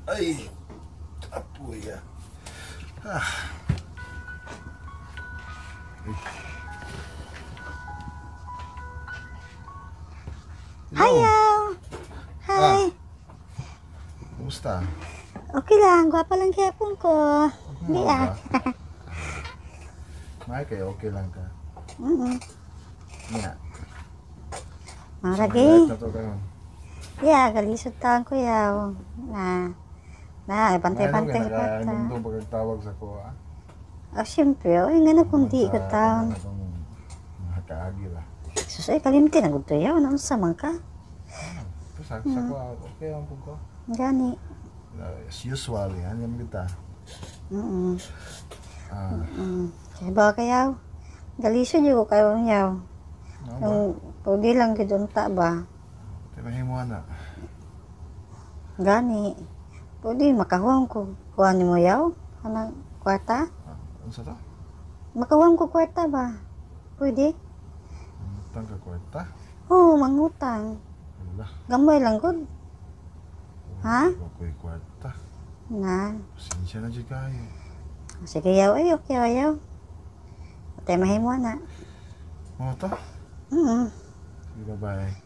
Ay, apoy ah. Ah. Hayaw! Hi! Kumusta? Okay lang, gwapa lang gyapon ko. Di Ba? ah. May kayo, okay lang ka. Nga. Maragi. Na to kayo. Yeah, galisod taon ko yaw. Bantay-bantay ko ta. Naka-indong pagkatawag sa ko ah. Siyempre, nga na kung di ko taon. Mga kaagi ba? Sus, kalimti na gusto yaw. Ano sa man ka? Sa ko, okay ang ko. Gani. As usual, yan yung kita. Kaya ba kayaw? Galisod yung ko kayo yaw. Yung pwede lang gidunta ba? Tinahin mo na. Gani. Pwede makahuang ko. Kuha ni mo yaw? Anang kwarta? Ano sa to? Makahuang ko kwarta ba? Pwede? Mangutang ka kwarta? Oo, mangutang. Wala. Gamay lang gud. Ha? Ako'y kwarta. Na. Pasensya na dyan kayo. Sige yaw, ay okay yaw. Patay mahimo na. Mga to? Mm. Sige, bye-bye.